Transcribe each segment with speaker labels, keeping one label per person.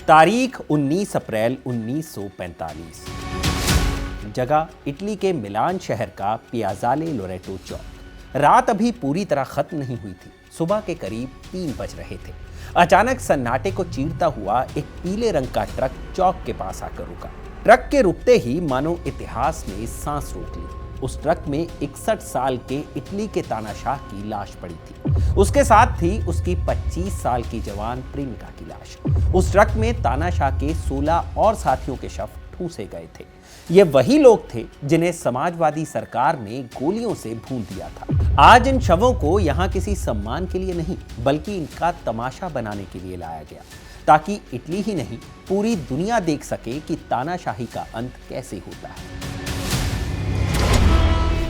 Speaker 1: तारीख 19 अप्रैल 1945। जगह इटली के मिलान शहर का पियाज़ाले लोरेटो चौक। रात अभी पूरी तरह खत्म नहीं हुई थी। सुबह के करीब 3 बज रहे थे। अचानक सन्नाटे को चीरता हुआ एक पीले रंग का ट्रक चौक के पास आकर रुका। ट्रक के रुकते ही मानो इतिहास ने सांस रोक ली। उस ट्रक में 61 साल के इटली के तानाशाह की लाश पड़ी थी। उसके साथ थी उसकी 25 साल की जवान प्रेमिका की लाश। उस ट्रक में तानाशाह के 16 और साथियों के शव ठूंसे गए थे। ये वही लोग थे जिन्हें समाजवादी सरकार ने गोलियों से भून दिया था। आज इन शवों को यहाँ किसी सम्मान के लिए नहीं, बल्कि इनका तमाशा बनाने के लिए लाया गया, ताकि इटली ही नहीं पूरी दुनिया देख सके कि तानाशाही का अंत कैसे होता है।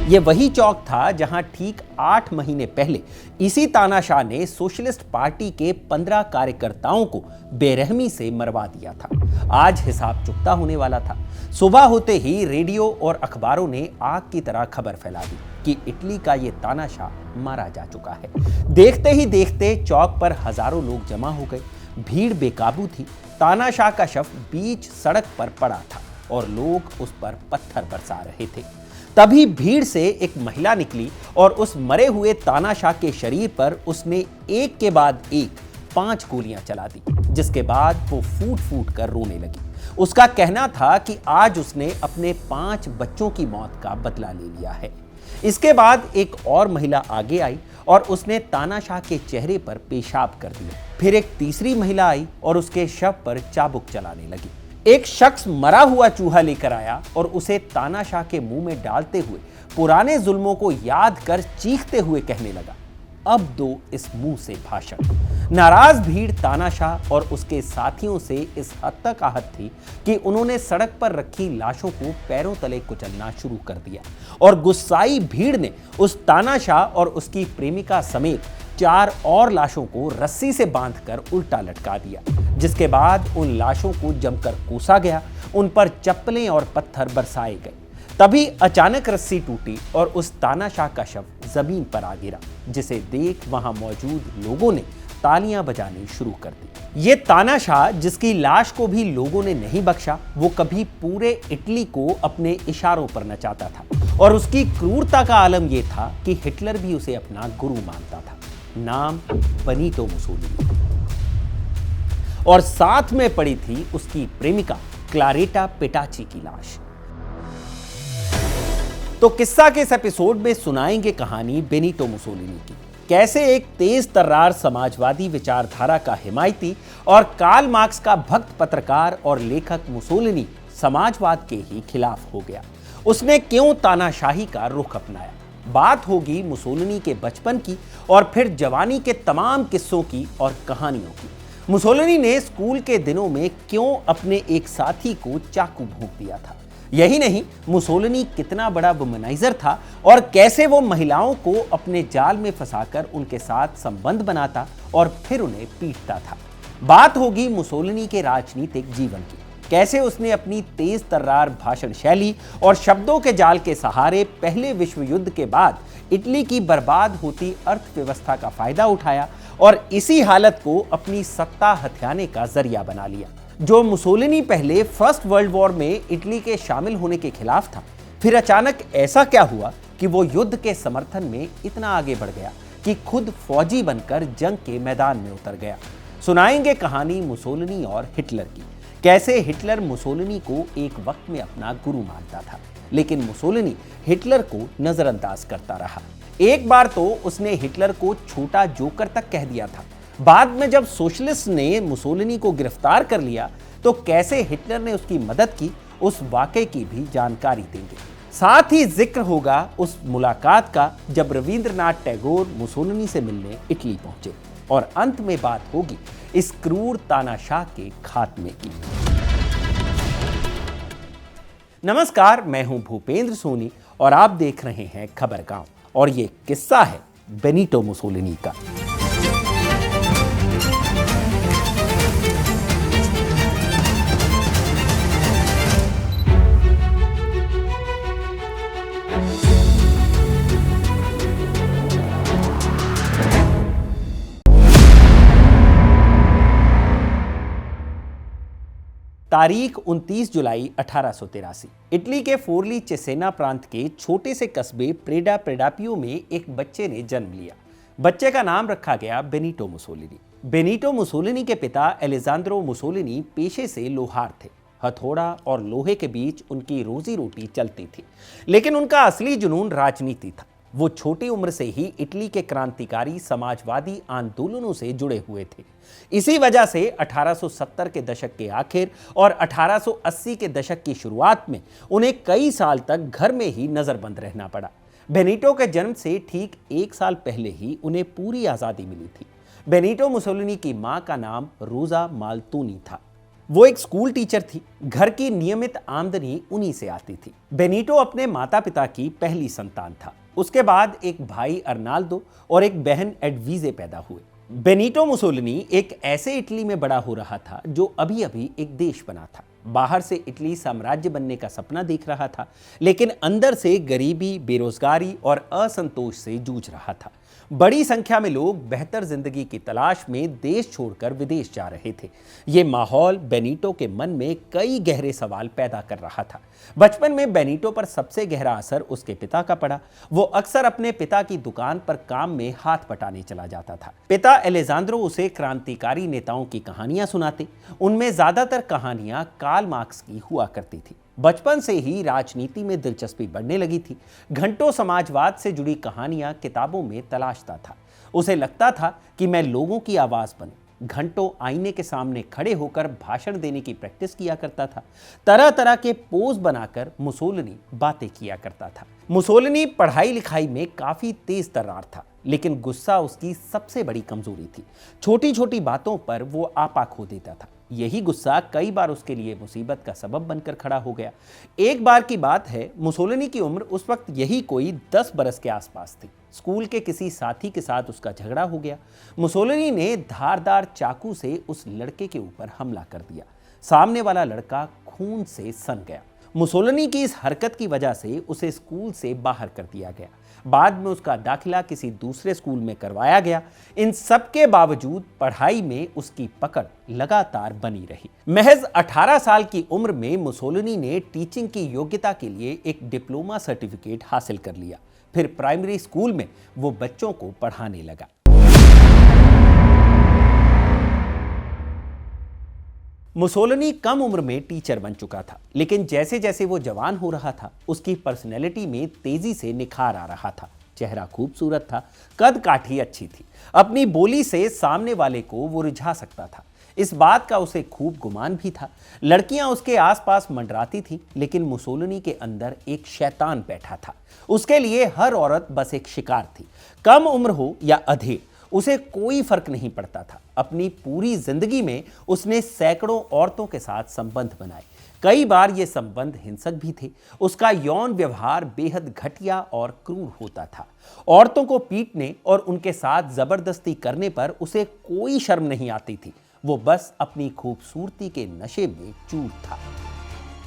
Speaker 1: ये वही चौक था जहां ठीक 8 महीने पहले इसी तानाशाह ने सोशलिस्ट पार्टी के 15 कार्यकर्ताओं को बेरहमी से मरवा दिया था। आज हिसाब चुकता होने वाला था। सुबह होते ही रेडियो और अखबारों ने आग की तरह खबर फैला दी कि इटली का ये तानाशाह मारा जा चुका है। देखते ही देखते चौक पर हजारों लोग जमा हो गए। भीड़ बेकाबू थी। तानाशाह का शव बीच सड़क पर पड़ा था और लोग उस पर पत्थर बरसा रहे थे। तभी भीड़ से एक महिला निकली और उस मरे हुए तानाशाह के शरीर पर उसने एक के बाद एक 5 गोलियां चला दी, जिसके बाद वो फूट फूट कर रोने लगी। उसका कहना था कि आज उसने अपने 5 बच्चों की मौत का बदला ले लिया है। इसके बाद एक और महिला आगे आई और उसने तानाशाह के चेहरे पर पेशाब कर दिया। फिर एक तीसरी महिला आई और उसके शव पर चाबुक चलाने लगी। एक शख्स मरा हुआ चूहा लेकर आया और उसे तानाशाह के मुंह में डालते हुए पुराने जुल्मों को याद कर चीखते हुए कहने लगा, अब दो इस मुंह से भाषण। नाराज भीड़ तानाशाह और उसके साथियों से इस हद तक आहत थी कि उन्होंने सड़क पर रखी लाशों को पैरों तले कुचलना शुरू कर दिया और गुस्साई भीड़ ने उस तानाशाह और उसकी प्रेमिका समेत 4 और लाशों को रस्सी से बांधकर उल्टा लटका दिया, जिसके बाद उन लाशों को जमकर कूसा गया। उन पर चप्पलें और पत्थर बरसाए गए। तभी अचानक रस्सी टूटी और उस तानाशाह का शव जमीन पर आ गिरा, जिसे देख वहां मौजूद लोगों ने तालियां बजानी शुरू कर दी। ये तानाशाह, जिसकी लाश को भी लोगों ने नहीं बख्शा, वो कभी पूरे इटली को अपने इशारों पर नचाता था और उसकी क्रूरता का आलम यह था कि हिटलर भी उसे अपना गुरु मानता था। नाम बेनिटो मुसोलिनी, और साथ में पड़ी थी उसकी प्रेमिका क्लारेटा पेटाची की लाश। तो किस्सा के इस एपिसोड में सुनाएंगे कहानी बेनिटो मुसोलिनी की। कैसे एक तेज तर्रार समाजवादी विचारधारा का हिमायती और कार्ल मार्क्स का भक्त पत्रकार और लेखक मुसोलिनी समाजवाद के ही खिलाफ हो गया। उसने क्यों तानाशाही का रुख अपनाया। बात होगी मुसोलिनी के बचपन की और फिर जवानी के तमाम किस्सों की और कहानियों की। मुसोलिनी ने स्कूल के दिनों में क्यों अपने एक साथी को चाकू भोंक दिया था। यही नहीं, मुसोलिनी कितना बड़ा वुमनाइजर था और कैसे वो महिलाओं को अपने जाल में फंसाकर उनके साथ संबंध बनाता और फिर उन्हें पीटता था। बात होगी मुसोलिनी के राजनीतिक जीवन की। कैसे उसने अपनी तेज तर्रार भाषण शैली और शब्दों के जाल के सहारे पहले विश्व युद्ध के बाद इटली की बर्बाद होती अर्थव्यवस्था का फायदा उठाया और इसी हालत को अपनी सत्ता हथियाने का जरिया बना लिया। जो मुसोलिनी पहले फर्स्ट वर्ल्ड वॉर में इटली के शामिल होने के खिलाफ था, फिर अचानक ऐसा क्या हुआ कि वो युद्ध के समर्थन में इतना आगे बढ़ गया कि खुद फौजी बनकर जंग के मैदान में उतर गया। सुनाएंगे कहानी मुसोलिनी और हिटलर की। कैसे हिटलर मुसोलिनी को एक वक्त में अपना गुरु मानता था, लेकिन मुसोलिनी हिटलर को नजरअंदाज करता रहा। एक बार तो उसने हिटलर को छोटा जोकर तक कह दिया था। बाद में जब सोशलिस्ट ने मुसोलिनी को गिरफ्तार कर लिया तो कैसे हिटलर ने उसकी मदद की, उस वाकये की भी जानकारी देंगे। साथ ही जिक्र होगा उस मुलाकात का जब रविंद्रनाथ टैगोर मुसोलिनी से मिलने इटली पहुंचे, और अंत में बात होगी इस क्रूर तानाशाह के खात्मे की। नमस्कार, मैं हूं भूपेंद्र सोनी और आप देख रहे हैं खबर गांव, और ये किस्सा है बेनिटो मुसोलिनी का। तारीख 29 जुलाई 1883। इटली के फोरली चेसेना प्रांत के छोटे से कस्बे प्रेडा प्रेडापियो में एक बच्चे ने जन्म लिया। बच्चे का नाम रखा गया बेनिटो मुसोलिनी। बेनिटो मुसोलिनी के पिता एलेजांद्रो मुसोलिनी पेशे से लोहार थे। हथौड़ा और लोहे के बीच उनकी रोजी रोटी चलती थी, लेकिन उनका असली जुनून राजनीति था। वो छोटी उम्र से ही इटली के क्रांतिकारी समाजवादी आंदोलनों से जुड़े हुए थे। इसी वजह से 1870 के दशक के आखिर और 1880 के दशक की शुरुआत में उन्हें कई साल तक घर में ही नजरबंद रहना पड़ा। बेनिटो के जन्म से ठीक एक साल पहले ही उन्हें पूरी आजादी मिली थी। बेनिटो मुसोलिनी की मां का नाम रोजा माल्तोनी था। वो एक स्कूल टीचर थी। घर की नियमित आमदनी उन्हीं से आती थी। बेनिटो अपने माता पिता की पहली संतान था। उसके बाद एक भाई अर्नाल्डो और एक बहन एडवीजे पैदा हुए। बेनिटो मुसोलिनी एक ऐसे इटली में बड़ा हो रहा था जो अभी अभी एक देश बना था। बाहर से इटली साम्राज्य बनने का सपना देख रहा था, लेकिन अंदर से गरीबी, बेरोजगारी और असंतोष से जूझ रहा था। बड़ी संख्या में लोग बेहतर जिंदगी की तलाश में देश छोड़कर विदेश जा रहे थे। ये माहौल बेनिटो के मन में कई गहरे सवाल पैदा कर रहा था। बचपन में बेनिटो पर सबसे गहरा असर उसके पिता का पड़ा। वो अक्सर अपने पिता की दुकान पर काम में हाथ बटाने चला जाता था। पिता एलेजांद्रो उसे क्रांतिकारी नेताओं की कहानियां सुनाते। उनमें ज्यादातर कहानियां कार्ल मार्क्स की हुआ करती थी। बचपन से ही राजनीति में दिलचस्पी बढ़ने लगी थी। घंटों समाजवाद से जुड़ी कहानियां किताबों में तलाशता था। उसे लगता था कि मैं लोगों की आवाज बनूं। घंटों आईने के सामने खड़े होकर भाषण देने की प्रैक्टिस किया करता था। तरह तरह के पोज बनाकर मुसोलिनी बातें किया करता था। मुसोलिनी पढ़ाई लिखाई में काफी तेज तर्रार था, लेकिन गुस्सा उसकी सबसे बड़ी कमजोरी थी। छोटी छोटी बातों पर वो आपा खो देता था। यही गुस्सा कई बार उसके लिए मुसीबत का सबब बनकर खड़ा हो गया। एक बार की बात है, मुसोलिनी की उम्र उस वक्त यही कोई 10 बरस के आसपास थी। स्कूल के किसी साथी के साथ उसका झगड़ा हो गया। मुसोलिनी ने धारदार चाकू से उस लड़के के ऊपर हमला कर दिया। सामने वाला लड़का खून से सन गया। मुसोलिनी की इस हरकत की वजह से उसे स्कूल से बाहर कर दिया गया। बाद में उसका दाखिला किसी दूसरे स्कूल में करवाया गया। इन सब के बावजूद पढ़ाई में उसकी पकड़ लगातार बनी रही। महज 18 साल की उम्र में मुसोलिनी ने टीचिंग की योग्यता के लिए एक डिप्लोमा सर्टिफिकेट हासिल कर लिया। फिर प्राइमरी स्कूल में वो बच्चों को पढ़ाने लगा। मुसोलिनी कम उम्र में टीचर बन चुका था, लेकिन जैसे जैसे वो जवान हो रहा था, उसकी पर्सनैलिटी में तेजी से निखार आ रहा था। चेहरा खूबसूरत था, कद काठी अच्छी थी। अपनी बोली से सामने वाले को वो रिझा सकता था। इस बात का उसे खूब गुमान भी था। लड़कियां उसके आसपास मंडराती थीं, लेकिन मुसोलिनी के अंदर एक शैतान बैठा था। उसके लिए हर औरत बस एक शिकार थी। कम उम्र हो या अधेड़, उसे कोई फर्क नहीं पड़ता था। अपनी पूरी जिंदगी में उसने सैकड़ों औरतों के साथ संबंध बनाए। कई बार ये संबंध हिंसक भी थे। उसका यौन व्यवहार बेहद घटिया और क्रूर होता था। औरतों को पीटने और उनके साथ जबरदस्ती करने पर उसे कोई शर्म नहीं आती थी। वो बस अपनी खूबसूरती के नशे में चूर था।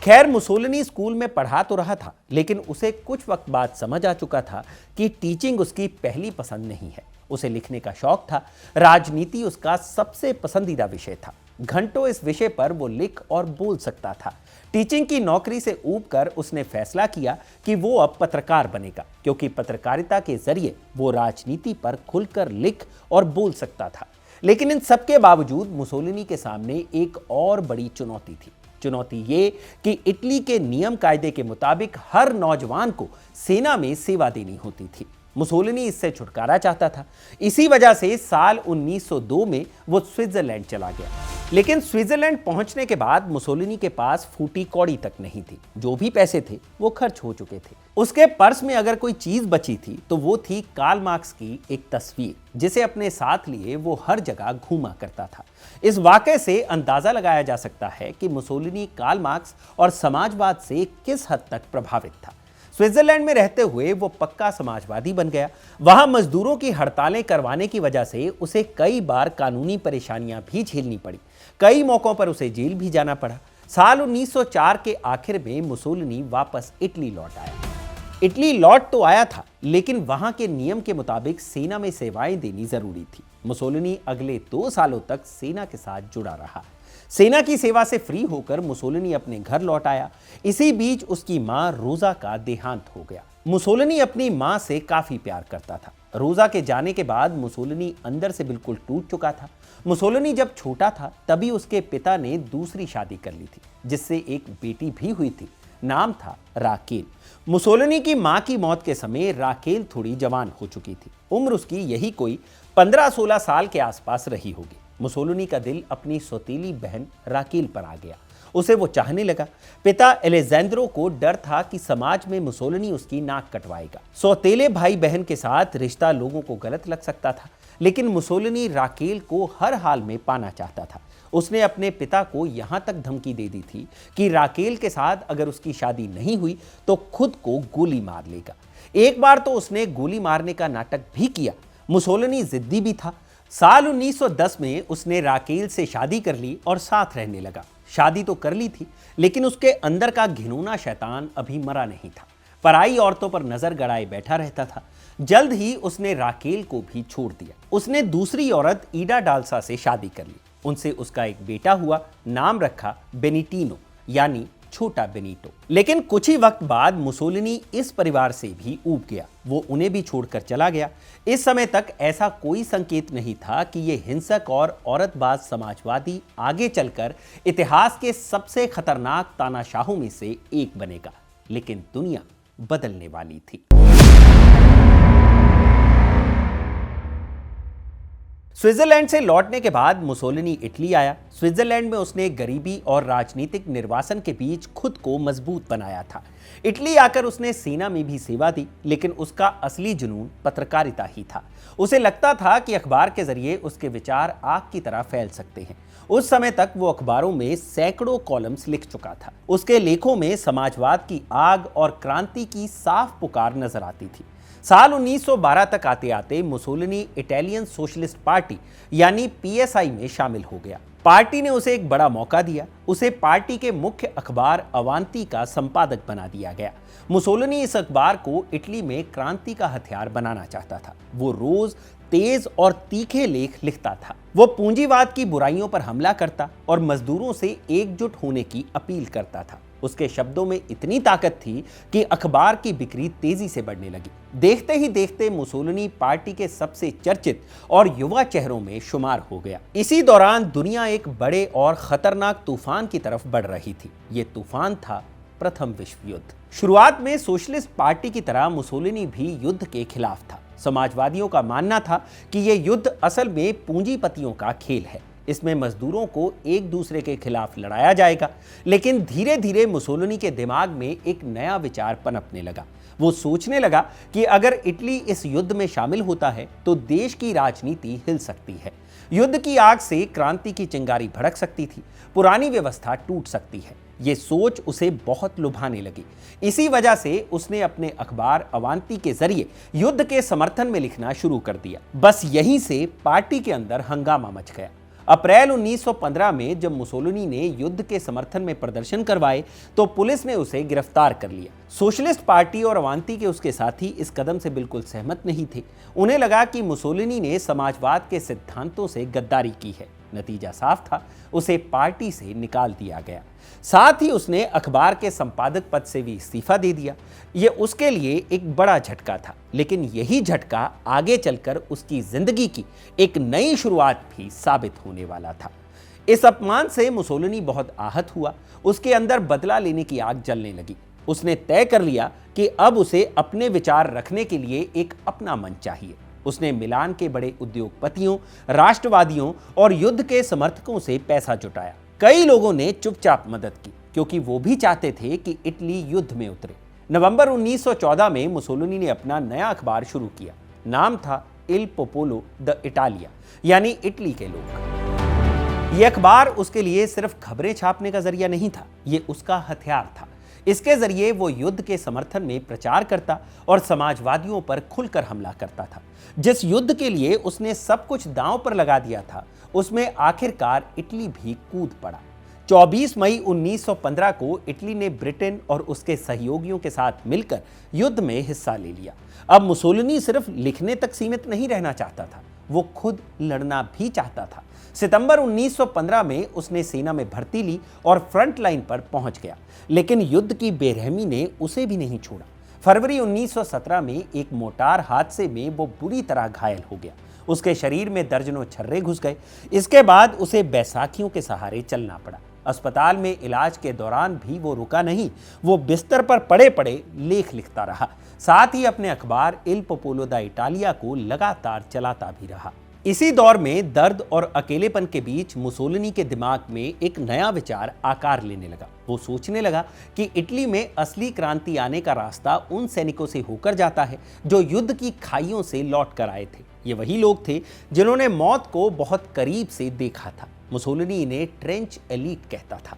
Speaker 1: खैर, मुसोलिनी स्कूल में पढ़ा तो रहा था, लेकिन उसे कुछ वक्त बाद समझ आ चुका था कि टीचिंग उसकी पहली पसंद नहीं है। उसे लिखने का शौक था। राजनीति उसका सबसे पसंदीदा विषय था। घंटों इस विषय पर वो लिख और बोल सकता था। टीचिंग की नौकरी से ऊबकर उसने फैसला किया कि वो अब पत्रकार बनेगा, क्योंकि पत्रकारिता के जरिए वो राजनीति पर खुलकर लिख और बोल सकता था। लेकिन इन सबके बावजूद मुसोलिनी के सामने एक और बड़ी चुनौती थी। चुनौती ये कि इटली के नियम कायदे के मुताबिक हर नौजवान को सेना में सेवा देनी होती थी। मुसोलिनी इससे छुटकारा चाहता था। इसी वजह से साल 1902 में वो स्विट्जरलैंड चला गया। लेकिन स्विट्जरलैंड पहुंचने के बाद मुसोलिनी के पास फूटी कौड़ी तक नहीं थी। जो भी पैसे थे वो खर्च हो चुके थे। उसके पर्स में अगर कोई चीज बची थी तो वो थी कार्ल मार्क्स की एक तस्वीर, जिसे अपने साथ लिए वो हर जगह घूमा करता था। इस वाकये से अंदाजा लगाया जा सकता है कि मुसोलिनी कार्ल मार्क्स और समाजवाद से किस हद तक प्रभावित था। स्विट्जरलैंड में रहते हुए वो पक्का समाजवादी बन गया। वहां मजदूरों की हड़तालें करवाने की वजह से उसे कई बार कानूनी परेशानियां भी झेलनी पड़ी। कई मौकों पर उसे जेल भी जाना पड़ा। साल 1904 के आखिर में मुसोलिनी वापस इटली लौट आया। इटली लौट तो आया था, लेकिन वहां के नियम के मुताबिक सेना में सेवाएं देनी जरूरी थी। मुसोलिनी अगले 2 सालों तक सेना के साथ जुड़ा रहा। सेना की सेवा से फ्री होकर मुसोलिनी अपने घर लौट आया। इसी बीच उसकी मां रोजा का देहांत हो गया। मुसोलिनी अपनी मां से काफी प्यार करता था। रोजा के जाने के बाद मुसोलिनी अंदर से बिल्कुल टूट चुका था। मुसोलिनी जब छोटा था तभी उसके पिता ने दूसरी शादी कर ली थी, जिससे एक बेटी भी हुई थी। नाम था राकेल। मुसोलिनी की मां की मौत के समय राकेल थोड़ी जवान हो चुकी थी। उम्र उसकी यही कोई 15-16 साल के आसपास रही होगी। मुसोलिनी का दिल अपनी सौतेली बहन राकेल पर आ गया। उसे वो चाहने लगा। पिता एलेजेंड्रो को डर था कि समाज में मुसोलिनी उसकी नाक कटवाएगा। सौतेले भाई बहन के साथ रिश्ता लोगों को गलत लग सकता था, लेकिन मुसोलिनी राकेल को हर हाल में पाना चाहता था। उसने अपने पिता को यहां तक धमकी दे दी थी कि राकेल के साथ अगर उसकी शादी नहीं हुई तो खुद को गोली मार लेगा। एक बार तो उसने गोली मारने का नाटक भी किया। मुसोलिनी जिद्दी भी था। साल 1910 में उसने राकेल से शादी कर ली और साथ रहने लगा। शादी तो कर ली थी, लेकिन उसके अंदर का घिनौना शैतान अभी मरा नहीं था। पराई औरतों पर नजर गड़ाए बैठा रहता था। जल्द ही उसने राकेल को भी छोड़ दिया। उसने दूसरी औरत ईडा डालसा से शादी कर ली। उनसे उसका एक बेटा हुआ। नाम रखा बेनिटीनो, यानी छोटा बेनीटो। लेकिन कुछ ही वक्त बाद मुसोलिनी इस परिवार से भी ऊब गया। वो उन्हें भी छोड़कर चला गया। इस समय तक ऐसा कोई संकेत नहीं था कि ये हिंसक और औरतबाज समाजवादी आगे चलकर इतिहास के सबसे खतरनाक तानाशाहों में से एक बनेगा। लेकिन दुनिया बदलने वाली थी। स्विट्जरलैंड से लौटने के बाद मुसोलिनी इटली आया। स्विट्जरलैंड में उसने गरीबी और राजनीतिक निर्वासन के बीच खुद को मजबूत बनाया था। इटली आकर उसने सेना में भी सेवा दी, लेकिन उसका असली जुनून पत्रकारिता ही था। उसे लगता था कि अखबार के जरिए उसके विचार आग की तरह फैल सकते हैं। उस समय तक वो अखबारों में सैकड़ों कॉलम्स लिख चुका था। उसके लेखों में समाजवाद की आग और क्रांति की साफ पुकार नजर आती थी। साल 1912 तक आते आते मुसोलिनी इटालियन सोशलिस्ट पार्टी यानी पीएसआई में शामिल हो गया। पार्टी ने उसे एक बड़ा मौका दिया। उसे पार्टी के मुख्य अखबार अवांती का संपादक बना दिया गया। मुसोलिनी इस अखबार को इटली में क्रांति का हथियार बनाना चाहता था। वो रोज तेज और तीखे लेख लिखता था। वो पूंजीवाद की बुराइयों पर हमला करता और मजदूरों से एकजुट होने की अपील करता था। उसके शब्दों में इतनी ताकत थी कि अखबार की बिक्री तेजी से बढ़ने लगी। देखते ही देखते मुसोलिनी पार्टी के सबसे चर्चित और युवा चेहरों में शुमार हो गया। इसी दौरान दुनिया एक बड़े और खतरनाक तूफान की तरफ बढ़ रही थी। ये तूफान था प्रथम विश्व युद्ध। शुरुआत में सोशलिस्ट पार्टी की तरह मुसोलिनी भी युद्ध के खिलाफ था। समाजवादियों का मानना था कि यह युद्ध असल में पूंजीपतियों का खेल है। इसमें मजदूरों को एक दूसरे के खिलाफ लड़ाया जाएगा। लेकिन धीरे धीरे मुसोलिनी के दिमाग में एक नया विचार पनपने लगा। वो सोचने लगा कि अगर इटली इस युद्ध में शामिल होता है तो देश की राजनीति हिल सकती है। युद्ध की आग से क्रांति की चिंगारी भड़क सकती थी। पुरानी व्यवस्था टूट सकती है। ये सोच उसे बहुत लुभाने लगी। इसी वजह से उसने अपने अखबार अवांती के जरिए युद्ध के समर्थन में लिखना शुरू कर दिया। बस यहीं से पार्टी के अंदर हंगामा मच गया। अप्रैल 1915 में जब मुसोलिनी ने युद्ध के समर्थन में प्रदर्शन करवाए तो पुलिस ने उसे गिरफ्तार कर लिया। सोशलिस्ट पार्टी और अवांती के उसके साथी इस कदम से बिल्कुल सहमत नहीं थे। उन्हें लगा कि मुसोलिनी ने समाजवाद के सिद्धांतों से गद्दारी की है। नतीजा साफ था, उसे पार्टी से निकाल दिया गया। साथ ही उसने अखबार के संपादक पद से भी इस्तीफा दे दिया। यह उसके लिए एक बड़ा झटका था, लेकिन यही झटका आगे चलकर उसकी जिंदगी की एक नई शुरुआत भी साबित होने वाला था। इस अपमान से मुसोलिनी बहुत आहत हुआ। उसके अंदर बदला लेने की आग जलने लगी। उसने तय कर लिया कि अब उसे अपने विचार रखने के लिए एक अपना मंच चाहिए। उसने मिलान के बड़े उद्योगपतियों, राष्ट्रवादियों और युद्ध के समर्थकों से पैसा जुटाया। कई लोगों ने चुपचाप मदद की, क्योंकि वो भी चाहते थे कि इटली युद्ध में उतरे। नवंबर 1914 में मुसोलिनी ने अपना नया अखबार शुरू किया। नाम था इल पोपोलो द इटालिया, यानी इटली के लोग। यह अखबार उसके लिए सिर्फ खबरें छापने का जरिया नहीं था, ये उसका हथियार था। इसके जरिए वो युद्ध के समर्थन में प्रचार करता और समाजवादियों पर खुलकर हमला करता था। जिस युद्ध के लिए उसने सब कुछ दांव पर लगा दिया था, उसमें आखिरकार इटली भी कूद पड़ा। 24 मई 1915 को इटली ने ब्रिटेन और उसके सहयोगियों के साथ मिलकर युद्ध में हिस्सा ले लिया। अब मुसोलिनी सिर्फ लिखने तक सीमित नहीं रहना चाहता था। वो खुद लड़ना भी चाहता था। सितंबर 1915 में उसने सेना में भर्ती ली और फ्रंट लाइन पर पहुंच गया, लेकिन युद्ध की बेरहमी ने उसे भी नहीं छोड़ा। फरवरी 1917 में एक मोटार हादसे में वो बुरी तरह घायल हो गया। उसके शरीर में दर्जनों छर्रे घुस गए। इसके बाद उसे बैसाखियों के सहारे चलना पड़ा। अस्पताल में इलाज के दौरान भी वो रुका नहीं। वो बिस्तर पर पड़े पड़े लेख लिखता रहा, साथ ही अपने अखबार इल पोपोलो दा इटालिया को लगातार चलाता भी रहा। इसी दौर में दर्द और अकेलेपन के बीच मुसोलिनी के दिमाग में एक नया विचार आकार लेने लगा। वो सोचने लगा कि इटली में असली क्रांति आने का रास्ता उन सैनिकों से होकर जाता है जो युद्ध की खाइयों से लौट कर आए थे। ये वही लोग थे जिन्होंने मौत को बहुत करीब से देखा था। मुसोलिनी इन्हें ट्रेंच एलीट कहता था।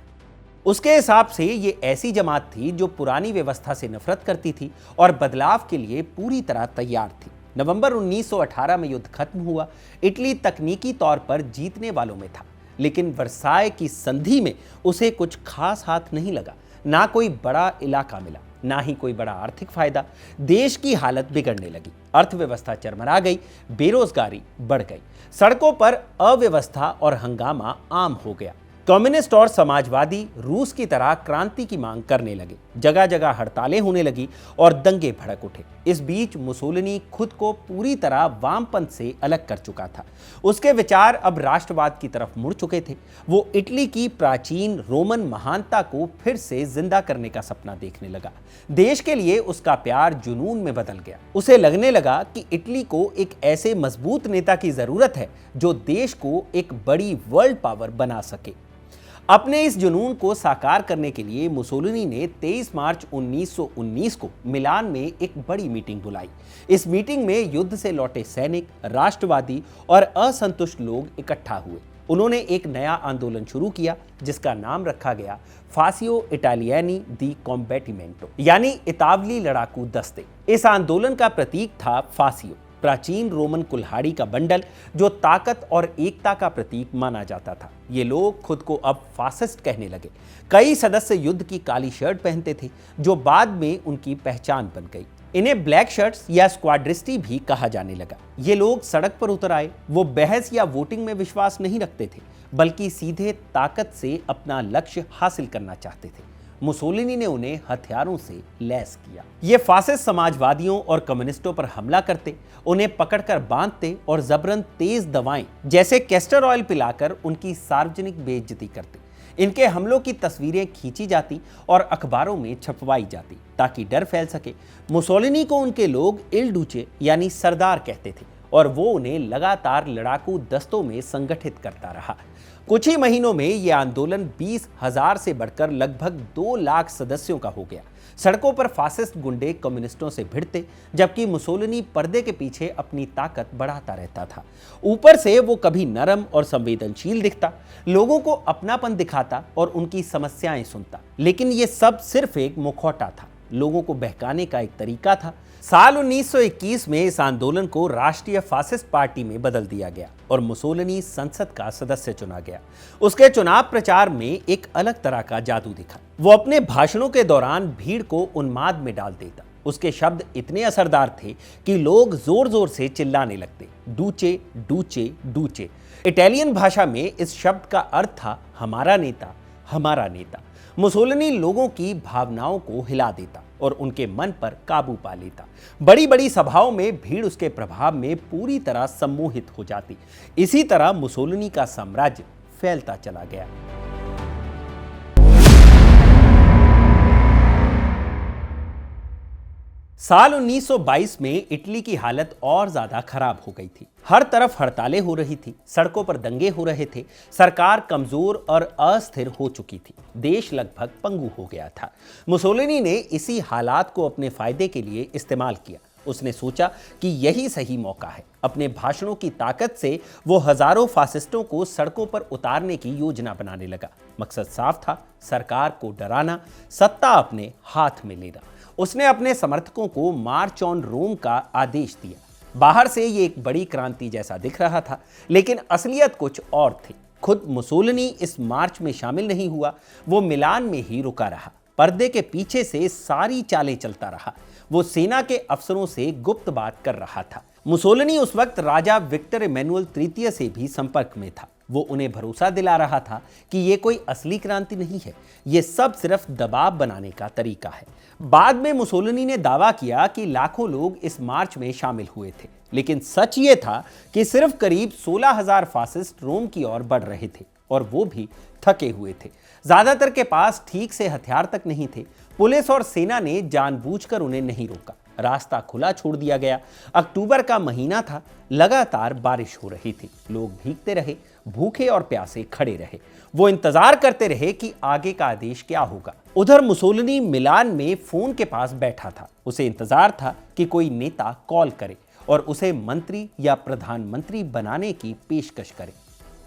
Speaker 1: उसके हिसाब से ये ऐसी जमात थी जो पुरानी व्यवस्था से नफरत करती थी और बदलाव के लिए पूरी तरह तैयार थी। नवंबर 1918 में युद्ध खत्म हुआ। इटली तकनीकी तौर पर जीतने वालों में था, लेकिन वर्साय की संधि में उसे कुछ खास हाथ नहीं लगा। ना कोई बड़ा इलाका मिला, ना ही कोई बड़ा आर्थिक फायदा। देश की हालत बिगड़ने लगी, अर्थव्यवस्था चरमरा गई, बेरोजगारी बढ़ गई, सड़कों पर अव्यवस्था और हंगामा आम हो गया। कम्युनिस्ट और समाजवादी रूस की तरह क्रांति की मांग करने लगे। जगह जगह हड़तालें होने लगी और दंगे भड़क उठे। इस बीच मुसोलिनी खुद को पूरी तरह वामपंथ से अलग कर चुका था। उसके विचार अब राष्ट्रवाद की तरफ मुड़ चुके थे। वो इटली की प्राचीन रोमन महानता को फिर से जिंदा करने का सपना देखने लगा। देश के लिए उसका प्यार जुनून में बदल गया। उसे लगने लगा कि इटली को एक ऐसे मजबूत नेता की जरूरत है जो देश को एक बड़ी वर्ल्ड पावर बना सके। अपने इस जुनून को साकार करने के लिए मुसोलिनी ने 23 मार्च 1919 को मिलान में एक बड़ी मीटिंग बुलाई। इस मीटिंग में युद्ध से लौटे सैनिक, राष्ट्रवादी और असंतुष्ट लोग इकट्ठा हुए। उन्होंने एक नया आंदोलन शुरू किया जिसका नाम रखा गया फासियो इटालियानी दी कॉम्बैटिमेंटो, यानी इतावली लड़ाकू दस्ते। इस आंदोलन का प्रतीक था फासियो, प्राचीन रोमन कुल्हाड़ी का बंडल जो ताकत और एकता का प्रतीक माना जाता था। ये लोग खुद को अब फासिस्ट कहने लगे। कई सदस्य युद्ध की काली शर्ट पहनते थे जो बाद में उनकी पहचान बन गई। इन्हें ब्लैक शर्ट्स या स्क्वाड्रिस्टी भी कहा जाने लगा। ये लोग सड़क पर उतर आए। वो बहस या वोटिंग में विश्वास नहीं रखते थे, बल्कि सीधे ताकत से अपना लक्ष्य हासिल करना चाहते थे। मुसोलिनी ने उन्हें हथियारों से लैस किया। ये फासिस्ट समाजवादियों और कम्युनिस्टों पर हमला करते, उन्हें पकड़कर बांधते और जबरन तेज दवाएं जैसे कैस्टर ऑयल पिलाकर उनकी सार्वजनिक बेइज्जती करते। इनके हमलों की तस्वीरें खींची जाती और अखबारों में छपवाई जाती ताकि डर फैल सके। मुसोलिनी को उनके लोग इल डूचे यानी सरदार कहते थे और वो उन्हें लगातार लड़ाकू दस्तों में संगठित करता रहा। कुछ ही महीनों में यह आंदोलन 20,000 से बढ़कर लगभग 2 लाख सदस्यों का हो गया। सड़कों पर फासिस्ट गुंडे कम्युनिस्टों से भिड़ते, जबकि मुसोलिनी पर्दे के पीछे अपनी ताकत बढ़ाता रहता था। ऊपर से वो कभी नरम और संवेदनशील दिखता, लोगों को अपनापन दिखाता और उनकी समस्याएं सुनता, लेकिन ये सब सिर्फ एक मुखौटा था, लोगों को बहकाने का एक तरीका था। साल 1921 में इस आंदोलन को राष्ट्रीय फासिस्ट पार्टी में बदल दिया गया और मुसोलिनी संसद का सदस्य चुना गया। उसके चुनाव प्रचार में एक अलग तरह का जादू दिखा। वो अपने भाषणों के दौरान भीड़ को उन्माद में डाल देता। उसके शब्द इतने असरदार थे कि लोग जोर जोर से चिल्लाने लगते, डूचे डूचे डूचे। इटालियन भाषा में इस शब्द का अर्थ था हमारा नेता, हमारा नेता। मुसोलिनी लोगों की भावनाओं को हिला देता और उनके मन पर काबू पा लेता। बड़ी बड़ी सभाओं में भीड़ उसके प्रभाव में पूरी तरह सम्मोहित हो जाती। इसी तरह मुसोलिनी का साम्राज्य फैलता चला गया। साल 1922 में इटली की हालत और ज्यादा खराब हो गई थी। हर तरफ हड़तालें हो रही थी, सड़कों पर दंगे हो रहे थे, सरकार कमजोर और अस्थिर हो चुकी थी, देश लगभग पंगु हो गया था। मुसोलिनी ने इसी हालात को अपने फायदे के लिए इस्तेमाल किया। उसने सोचा कि यही सही मौका है। अपने भाषणों की ताकत से वो हजारों फासिस्टों को सड़कों पर उतारने की योजना बनाने लगा। मकसद साफ था, सरकार को डराना, सत्ता अपने हाथ में लेना। उसने अपने समर्थकों को मार्च ऑन रोम का आदेश दिया। बाहर से ये एक बड़ी क्रांति जैसा दिख रहा था, लेकिन असलियत कुछ और थी। खुद मुसोलिनी इस मार्च में शामिल नहीं हुआ। वो मिलान में ही रुका रहा, पर्दे के पीछे से सारी चालें चलता रहा। वो सेना के अफसरों से गुप्त बात कर रहा था। मुसोलिनी उस वक्त राजा विक्टर इमैनुअल तृतीय से भी संपर्क में था। वो उन्हें भरोसा दिला रहा था कि ये कोई असली क्रांति नहीं है, ये सब सिर्फ दबाव बनाने का तरीका है। बाद में मुसोलिनी ने दावा किया कि लाखों लोग इस मार्च में शामिल हुए थे, लेकिन सच ये था कि सिर्फ करीब 16,000 फासिस्ट रोम की ओर बढ़ रहे थे, और वो भी थके हुए थे। ज्यादातर के पास ठीक से हथियार तक नहीं थे। पुलिस और सेना ने जानबूझकर उन्हें नहीं रोका, रास्ता खुला छोड़ दिया गया। अक्टूबर का महीना था, लगातार बारिश हो रही थी। लोग भीगते रहे, भूखे और प्यासे खड़े रहे। वो इंतजार करते रहे कि आगे का आदेश क्या होगा। उधर मुसोलिनी मिलान में फोन के पास बैठा था। उसे इंतजार था कि कोई नेता कॉल करे और उसे मंत्री या प्रधानमंत्री बनाने की पेशकश करे।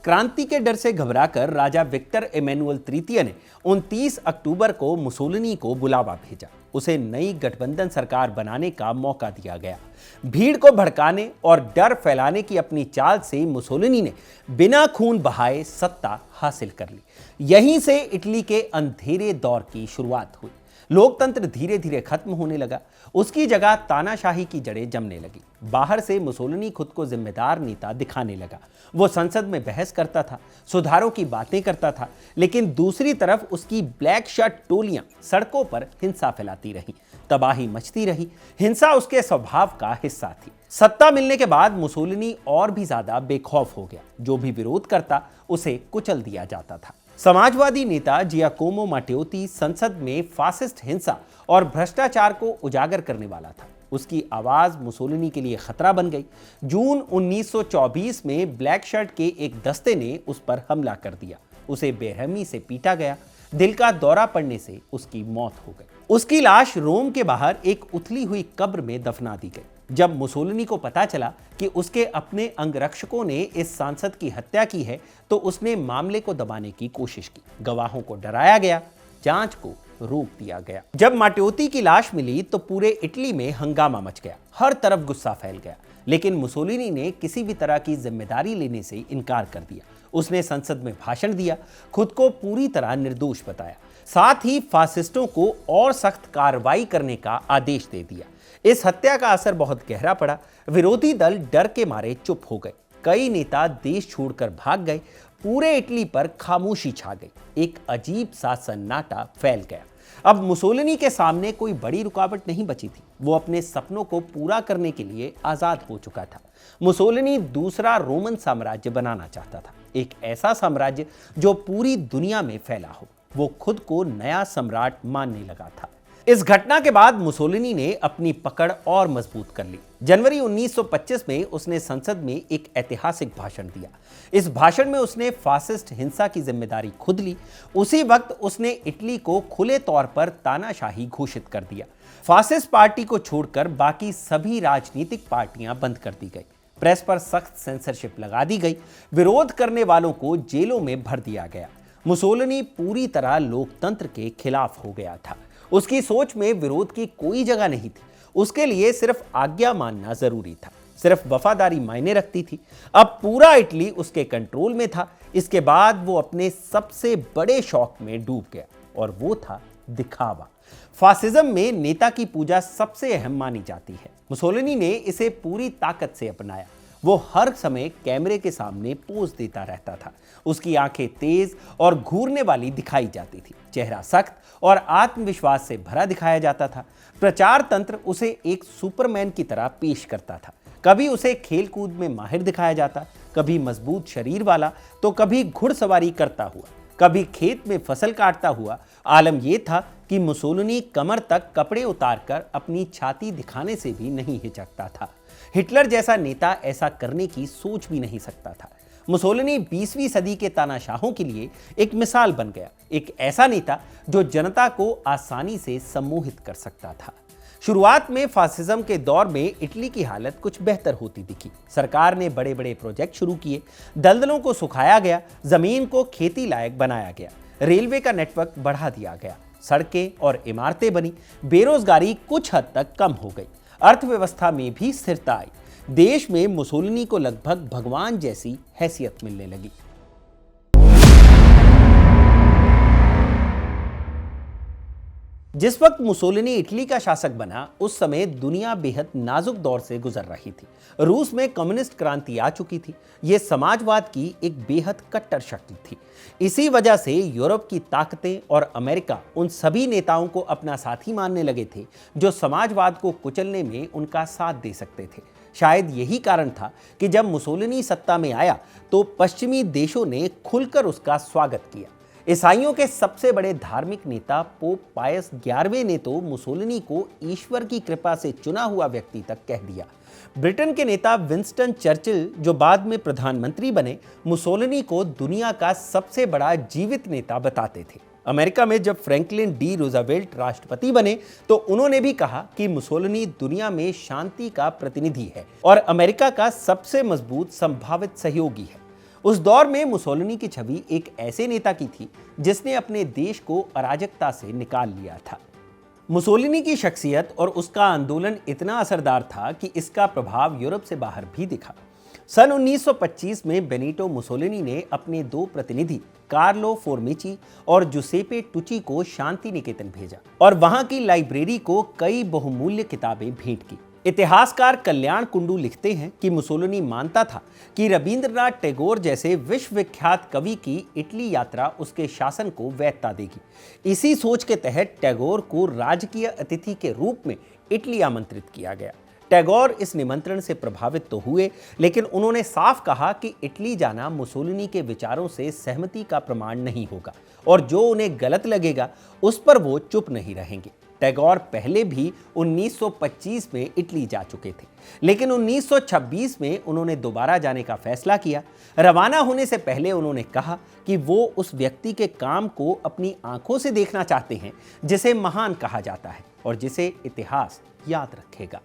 Speaker 1: क्रांति के डर से घबराकर राजा विक्टर इमैनुअल तृतीय ने 29 अक्टूबर को मुसोलिनी को बुलावा भेजा। उसे नई गठबंधन सरकार बनाने का मौका दिया गया। भीड़ को भड़काने और डर फैलाने की अपनी चाल से मुसोलिनी ने बिना खून बहाए सत्ता हासिल कर ली। यहीं से इटली के अंधेरे दौर की शुरुआत हुई। लोकतंत्र धीरे धीरे खत्म होने लगा। उसकी जगह तानाशाही की जड़ें जमने लगी। बाहर से मुसोलिनी खुद को जिम्मेदार नेता दिखाने लगा। वो संसद में बहस करता था, सुधारों की बातें करता था, लेकिन दूसरी तरफ उसकी ब्लैक शर्ट टोलियां सड़कों पर हिंसा फैलाती रहीं, तबाही मचती रही। हिंसा उसके स्वभाव का हिस्सा थी। सत्ता मिलने के बाद मुसोलिनी और भी ज्यादा बेखौफ हो गया। जो भी विरोध करता उसे कुचल दिया जाता था। समाजवादी नेता जियाकोमो माटेओती संसद में फासिस्ट हिंसा और भ्रष्टाचार को उजागर करने वाला था। उसकी आवाज मुसोलिनी के लिए खतरा बन गई। जून 1924 में ब्लैक शर्ट के एक दस्ते ने उस पर हमला कर दिया। उसे बेरहमी से पीटा गया। दिल का दौरा पड़ने से उसकी मौत हो गई। उसकी लाश रोम के बाहर एक उथली हुई कब्र में दफना दी गई। जब मुसोलिनी को पता चला कि उसके अपने अंगरक्षकों ने इस सांसद की हत्या की है, तो उसने मामले को दबाने की कोशिश की। गवाहों को डराया गया, जांच को रोक दिया गया। जब माटेओती की लाश मिली तो पूरे इटली में हंगामा मच गया। हर तरफ गुस्सा फैल गया, लेकिन मुसोलिनी ने किसी भी तरह की जिम्मेदारी लेने से इनकार कर दिया। उसने संसद में भाषण दिया, खुद को पूरी तरह निर्दोष बताया, साथ ही फासिस्टों को और सख्त कार्रवाई करने का आदेश दे दिया। इस हत्या का असर बहुत गहरा पड़ा। विरोधी दल डर के मारे चुप हो गए। कई नेता देश छोड़कर भाग गए। पूरे इटली पर खामोशी छा गई। एक अजीब सा सन्नाटा फैल गया। अब मुसोलिनी के सामने कोई बड़ी रुकावट नहीं बची थी। वो अपने सपनों को पूरा करने के लिए आजाद हो चुका था। मुसोलिनी दूसरा रोमन साम्राज्य बनाना चाहता था, एक ऐसा साम्राज्य जो पूरी दुनिया में फैला हो। वो खुद को नया सम्राट मानने लगा था। इस घटना के बाद मुसोलिनी ने अपनी पकड़ और मजबूत कर ली। जनवरी 1925 में उसने संसद में एक ऐतिहासिक भाषण दिया। इस भाषण में उसने फासिस्ट हिंसा की जिम्मेदारी खुद ली। उसी वक्त उसने इटली को खुले तौर पर तानाशाही घोषित कर दिया। फासिस्ट पार्टी को छोड़कर बाकी सभी राजनीतिक पार्टियां बंद कर दी गई। प्रेस पर सख्त सेंसरशिप लगा दी गई। विरोध करने वालों को जेलों में भर दिया गया। मुसोलिनी पूरी तरह लोकतंत्र के खिलाफ हो गया था। उसकी सोच में विरोध की कोई जगह नहीं थी। उसके लिए सिर्फ आज्ञा मानना जरूरी था, सिर्फ वफादारी मायने रखती थी। अब पूरा इटली उसके कंट्रोल में था। इसके बाद वो अपने सबसे बड़े शौक में डूब गया, और वो था दिखावा। फासिज्म में नेता की पूजा सबसे अहम मानी जाती है। मुसोलिनी ने इसे पूरी ताकत से अपनाया। वो हर समय कैमरे के सामने पोज देता रहता था। उसकी आंखें तेज और घूरने वाली दिखाई जाती थी। चेहरा सख्त और आत्मविश्वास से भरा दिखाया जाता था। प्रचार तंत्र उसे एक सुपरमैन की तरह पेश करता था। कभी उसे खेलकूद में माहिर दिखाया जाता, कभी मजबूत शरीर वाला, तो कभी घुड़सवारी करता हुआ, कभी खेत में फसल काटता हुआ। आलम यह था कि मुसोलिनी कमर तक कपड़े उतारकर अपनी छाती दिखाने से भी नहीं हिचकता था। हिटलर जैसा नेता ऐसा करने की सोच भी नहीं सकता था। मुसोलिनी 20वीं सदी के तानाशाहों के लिए एक मिसाल बन गया, एक ऐसा नेता जो जनता को आसानी से सम्मोहित कर सकता था। शुरुआत में फासिज्म के दौर में इटली की हालत कुछ बेहतर होती दिखी। सरकार ने बड़े बड़े प्रोजेक्ट शुरू किए, दलदलों को सुखाया गया, जमीन को खेती लायक बनाया गया, रेलवे का नेटवर्क बढ़ा दिया गया, सड़कें और इमारतें बनी, बेरोजगारी कुछ हद तक कम हो गई, अर्थव्यवस्था में भी स्थिरता आई। देश में मुसोलिनी को लगभग भगवान जैसी हैसियत मिलने लगी। जिस वक्त मुसोलिनी इटली का शासक बना उस समय दुनिया बेहद नाजुक दौर से गुजर रही थी। रूस में कम्युनिस्ट क्रांति आ चुकी थी। यह समाजवाद की एक बेहद कट्टर शक्ति थी। इसी वजह से यूरोप की ताकतें और अमेरिका उन सभी नेताओं को अपना साथी मानने लगे थे जो समाजवाद को कुचलने में उनका साथ दे सकते थे। शायद यही कारण था कि जब मुसोलिनी सत्ता में आया तो पश्चिमी देशों ने खुलकर उसका स्वागत किया। ईसाइयों के सबसे बड़े धार्मिक नेता पोप पायस 11वें ने तो मुसोलिनी को ईश्वर की कृपा से चुना हुआ व्यक्ति तक कह दिया। ब्रिटेन के नेता विंस्टन चर्चिल, जो बाद में प्रधानमंत्री बने, मुसोलिनी को दुनिया का सबसे बड़ा जीवित नेता बताते थे। अमेरिका में जब फ्रैंकलिन डी रूजवेल्ट राष्ट्रपति बने तो उन्होंने भी कहा कि मुसोलिनी दुनिया में शांति का प्रतिनिधि है और अमेरिका का सबसे मजबूत संभावित सहयोगी है। उस दौर में मुसोलिनी की छवि एक ऐसे नेता की थी जिसने अपने देश को अराजकता से निकाल लिया था। मुसोलिनी की शख्सियत और उसका आंदोलन इतना असरदार था कि इसका प्रभाव यूरोप से बाहर भी दिखा। सन 1925 में बेनिटो मुसोलिनी ने अपने दो प्रतिनिधि कार्लो फोर्मिची और जुसेपे टुची को शांति निकेतन भेजा और वहां की लाइब्रेरी को कई बहुमूल्य किताबें भेंट की। इतिहासकार कल्याण कुंडू लिखते हैं कि मुसोलिनी मानता था कि रविंद्रनाथ टैगोर जैसे विश्वविख्यात कवि की इटली यात्रा उसके शासन को वैधता देगी। इसी सोच के तहत टैगोर को राजकीय अतिथि के रूप में इटली आमंत्रित किया गया। टैगोर इस निमंत्रण से प्रभावित तो हुए, लेकिन उन्होंने साफ कहा कि इटली जाना मुसोलिनी के विचारों से सहमति का प्रमाण नहीं होगा और जो उन्हें गलत लगेगा उस पर वो चुप नहीं रहेंगे। टैगोर पहले भी 1925 में इटली जा चुके थे, लेकिन 1926 में उन्होंने दोबारा जाने का फैसला किया। रवाना होने से पहले उन्होंने कहा कि वो उस व्यक्ति के काम को अपनी आंखों से देखना चाहते हैं जिसे महान कहा जाता है और जिसे इतिहास याद रखेगा।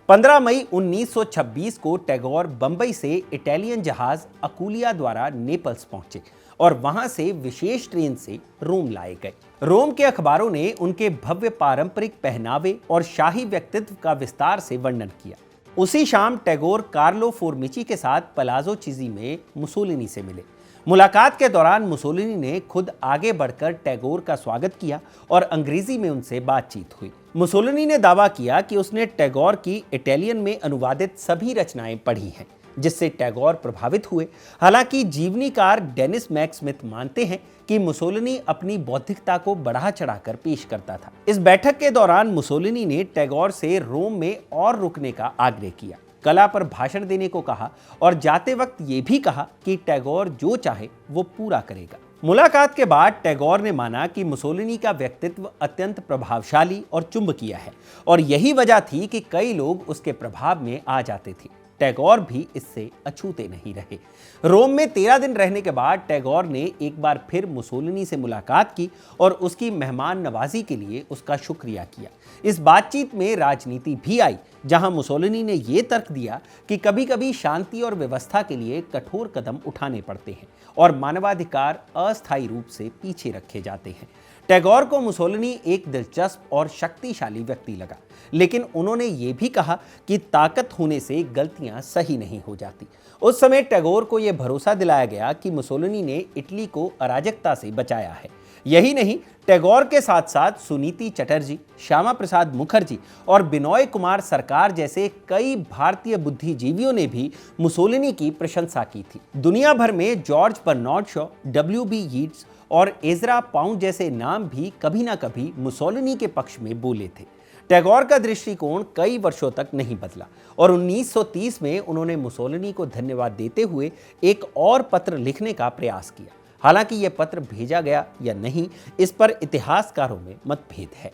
Speaker 1: 15 मई 1926 को टैगोर बंबई से इटालियन जहाज अकुलिया द्वारा नेपल्स पहुंचे और वहां से विशेष ट्रेन से रोम लाए गए। रोम के अखबारों ने उनके भव्य पारंपरिक पहनावे और शाही व्यक्तित्व का विस्तार से वर्णन किया। उसी शाम टैगोर कार्लो फोर्मिची के साथ पलाजो चिजी में मुसोलिनी से मिले। मुलाकात के दौरान मुसोलिनी ने खुद आगे बढ़कर टैगोर का स्वागत किया और अंग्रेजी में उनसे बातचीत हुई। मुसोलिनी ने दावा किया कि उसने टैगोर की इटालियन में अनुवादित सभी रचनाएं पढ़ी हैं, जिससे टैगोर प्रभावित हुए। हालांकि जीवनीकार डेनिस मैक स्मिथ मानते हैं कि मुसोलिनी अपनी बौद्धिकता को बढ़ा चढ़ाकर पेश करता था। इस बैठक के दौरान मुसोलिनी ने टैगोर से रोम में और रुकने का आग्रह किया, कला पर भाषण देने को कहा और जाते वक्त ये भी कहा कि टैगोर जो चाहे वो पूरा करेगा। मुलाकात के बाद टैगोर ने माना कि मुसोलिनी का व्यक्तित्व अत्यंत प्रभावशाली और चुंबकीय है और यही वजह थी कि कई लोग उसके प्रभाव में आ जाते थे। टैगोर भी इससे अछूते नहीं रहे। रोम में 13 दिन रहने के बाद टैगोर ने एक बार फिर मुसोलिनी से मुलाकात की और उसकी मेहमान नवाजी के लिए उसका शुक्रिया किया। इस बातचीत में राजनीति भी आई, जहां मुसोलिनी ने यह तर्क दिया कि कभी-कभी शांति और व्यवस्था के लिए कठोर कदम उठाने पड़ते हैं और मानवाधिकार अस्थायी रूप से पीछे रखे जाते हैं। टैगोर को मुसोलिनी एक दिलचस्प और शक्तिशाली व्यक्ति लगा, लेकिन उन्होंने ये भी कहा कि ताकत होने से गलतियां सही नहीं हो जाती। उस समय टैगोर को यह भरोसा दिलाया गया कि मुसोलिनी ने इटली को अराजकता से बचाया है। यही नहीं, टैगोर के साथ साथ सुनीति चटर्जी, श्यामा प्रसाद मुखर्जी और बिनोय कुमार सरकार जैसे कई भारतीय बुद्धिजीवियों ने भी मुसोलिनी की प्रशंसा की थी। दुनिया भर में George Bernard Shaw, W.B. Yeats और एजरा पाउंड जैसे नाम भी कभी ना कभी मुसोलिनी के पक्ष में बोले थे। टैगोर का दृष्टिकोण कई वर्षों तक नहीं बदला और 1930 में उन्होंने मुसोलिनी को धन्यवाद देते हुए एक और पत्र लिखने का प्रयास किया। हालांकि यह पत्र भेजा गया या नहीं, इस पर इतिहासकारों में मतभेद है।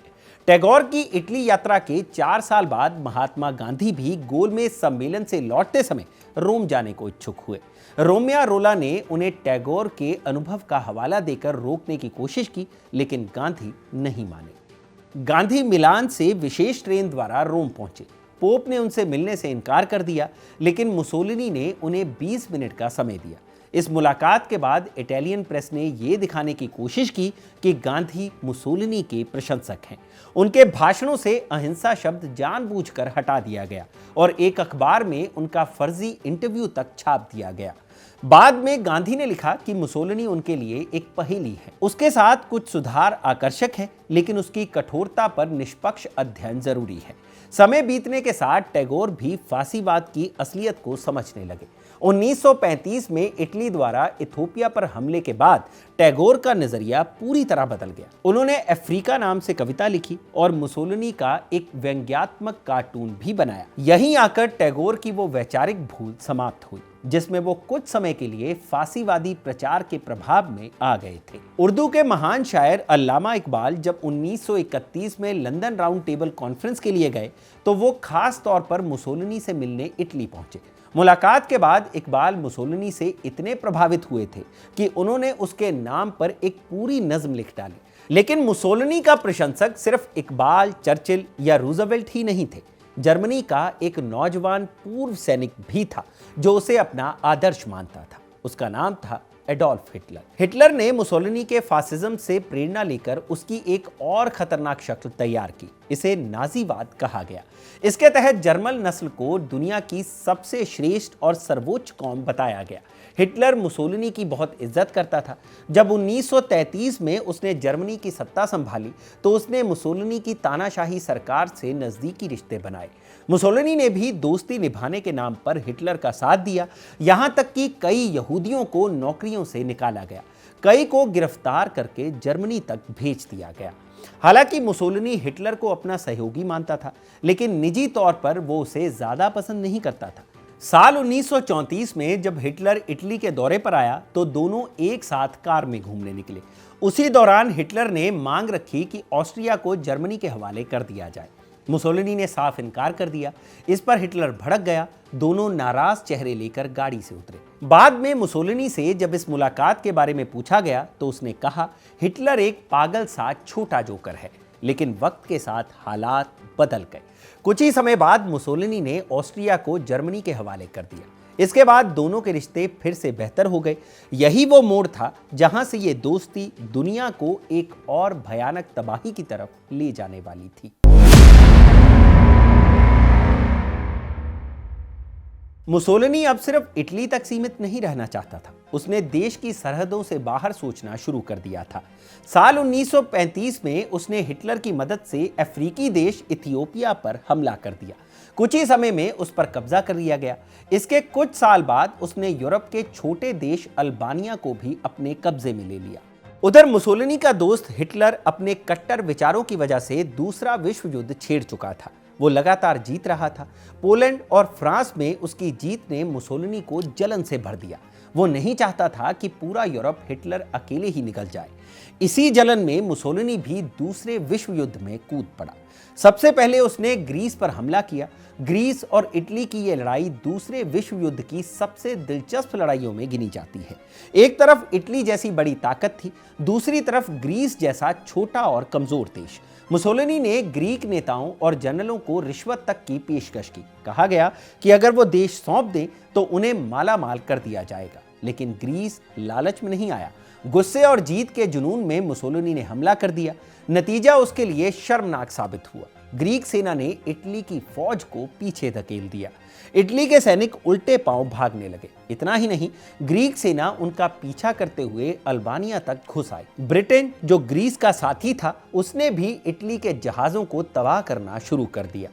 Speaker 1: टैगोर की इटली यात्रा के 4 साल बाद महात्मा गांधी भी गोलमेज सम्मेलन से लौटते समय रोम जाने को इच्छुक हुए। रोमिया रोला ने उन्हें टैगोर के अनुभव का हवाला देकर रोकने की कोशिश की, लेकिन गांधी नहीं माने। गांधी मिलान से विशेष ट्रेन द्वारा रोम पहुंचे। पोप ने उनसे मिलने से इनकार कर दिया, लेकिन मुसोलिनी ने उन्हें 20 मिनट का समय दिया। इस मुलाकात के बाद इटालियन प्रेस ने यह दिखाने की कोशिश की कि गांधी मुसोलिनी के प्रशंसक हैं। उनके भाषणों से अहिंसा शब्द जानबूझकर हटा दिया गया और एक अखबार में उनका फर्जी इंटरव्यू तक छाप दिया गया। बाद में गांधी ने लिखा कि मुसोलिनी उनके लिए एक पहेली है। उसके साथ कुछ सुधार आकर्षक है, लेकिन उसकी कठोरता पर निष्पक्ष अध्ययन जरूरी है। समय बीतने के साथ टैगोर भी फांसीवाद की असलियत को समझने लगे। 1935 में इटली द्वारा इथोपिया पर हमले के बाद टैगोर का नजरिया पूरी तरह बदल गया। उन्होंने अफ्रीका नाम से कविता लिखी और मुसोलिनी का एक व्यंग्यात्मक कार्टून भी बनाया। यहीं आकर टैगोर की वो वैचारिक भूल समाप्त हुई, जिसमें वो कुछ समय के लिए फांसीवादी प्रचार के प्रभाव में आ गए थे। उर्दू के महान शायर अल्लामा इकबाल जब 1931 में लंदन राउंड टेबल कॉन्फ्रेंस के लिए गए तो वो खास तौर पर मुसोलिनी से मिलने इटली पहुंचे। मुलाकात के बाद इकबाल मुसोलिनी से इतने प्रभावित हुए थे कि उन्होंने उसके नाम पर एक पूरी नज्म लिख डाली। लेकिन मुसोलिनी का प्रशंसक सिर्फ इकबाल, चर्चिल या रूजवेल्ट ही नहीं थे। जर्मनी का एक नौजवान पूर्व सैनिक भी था जो उसे अपना आदर्श मानता था। उसका नाम था एडोल्फ हिटलर। हिटलर ने मुसोलिनी के फासिज्म से प्रेरणा लेकर उसकी एक और खतरनाक शक्ल तैयार की। इसे नाजीवाद कहा गया। इसके तहत जर्मन नस्ल को दुनिया की सबसे श्रेष्ठ और सर्वोच्च कौम बताया गया। हिटलर मुसोलिनी की बहुत इज्जत करता था। जब 1933 में उसने जर्मनी की सत्ता संभाली तो उसने मुसोलिनी की तानाशाही सरकार से नजदीकी रिश्ते बनाए। मुसोलिनी ने भी दोस्ती निभाने के नाम पर हिटलर का साथ दिया। यहां तक कि कई यहूदियों को नौकरियों से निकाला गया, कई को गिरफ्तार करके जर्मनी तक भेज दिया गया। हालांकि मुसोलिनी हिटलर को अपना सहयोगी मानता था, लेकिन निजी तौर पर वो उसे ज्यादा पसंद नहीं करता था। साल 1934 में जब हिटलर इटली के दौरे पर आया तो दोनों एक साथ कार में घूमने निकले। उसी दौरान हिटलर ने मांग रखी कि ऑस्ट्रिया को जर्मनी के हवाले कर दिया जाए। मुसोलिनी ने साफ इनकार कर दिया। इस पर हिटलर भड़क गया। दोनों नाराज चेहरे लेकर गाड़ी से उतरे। बाद में मुसोलिनी से जब इस मुलाकात के बारे में पूछा गया तो उसने कहा, हिटलर एक पागल सा छोटा जोकर है। लेकिन वक्त के साथ हालात बदल गए। कुछ ही समय बाद मुसोलिनी ने ऑस्ट्रिया को जर्मनी के हवाले कर दिया। इसके बाद दोनों के रिश्ते फिर से बेहतर हो गए। यही वो मोड़ था जहां से ये दोस्ती दुनिया को एक और भयानक तबाही की तरफ ले जाने वाली थी। मुसोलिनी अब सिर्फ इटली तक सीमित नहीं रहना चाहता था। उसने देश की सरहदों से बाहर सोचना शुरू कर दिया था। साल 1935 में उसने हिटलर की मदद से अफ्रीकी देश इथियोपिया पर हमला कर दिया। कुछ ही समय में उस पर कब्जा कर लिया गया। इसके कुछ साल बाद उसने यूरोप के छोटे देश अल्बानिया को भी अपने कब्जे में ले लिया। उधर मुसोलिनी का दोस्त हिटलर अपने कट्टर विचारों की वजह से दूसरा विश्व युद्ध छेड़ चुका था। वो लगातार जीत रहा था। पोलैंड और फ्रांस में उसकी जीत ने मुसोलिनी को जलन से भर दिया। वो नहीं चाहता था कि पूरा यूरोप हिटलर अकेले ही निकल जाए। इसी जलन में मुसोलिनी भी दूसरे विश्व युद्ध में कूद पड़ा। सबसे पहले उसने ग्रीस पर हमला किया। ग्रीस और इटली की यह लड़ाई दूसरे विश्व युद्ध की सबसे दिलचस्प लड़ाइयों में गिनी जाती है। एक तरफ इटली जैसी बड़ी ताकत थी, दूसरी तरफ ग्रीस जैसा छोटा और कमजोर देश। मुसोलिनी ने ग्रीक नेताओं और जनरलों को रिश्वत तक की पेशकश की। कहा गया कि अगर वो देश सौंप दें तो उन्हें माला माल कर दिया जाएगा। लेकिन ग्रीस लालच में नहीं आया। गुस्से और जीत के जुनून में मुसोलिनी ने हमला कर दिया। नतीजा उसके लिए शर्मनाक साबित हुआ। ग्रीक सेना ने इटली की फौज को पीछे धकेल दिया। इटली के सैनिक उल्टे पांव भागने लगे। इतना ही नहीं, ग्रीक सेना उनका पीछा करते हुए अल्बानिया तक घुस आई। ब्रिटेन, जो ग्रीस का साथी था, उसने भी इटली के जहाजों को तबाह करना शुरू कर दिया।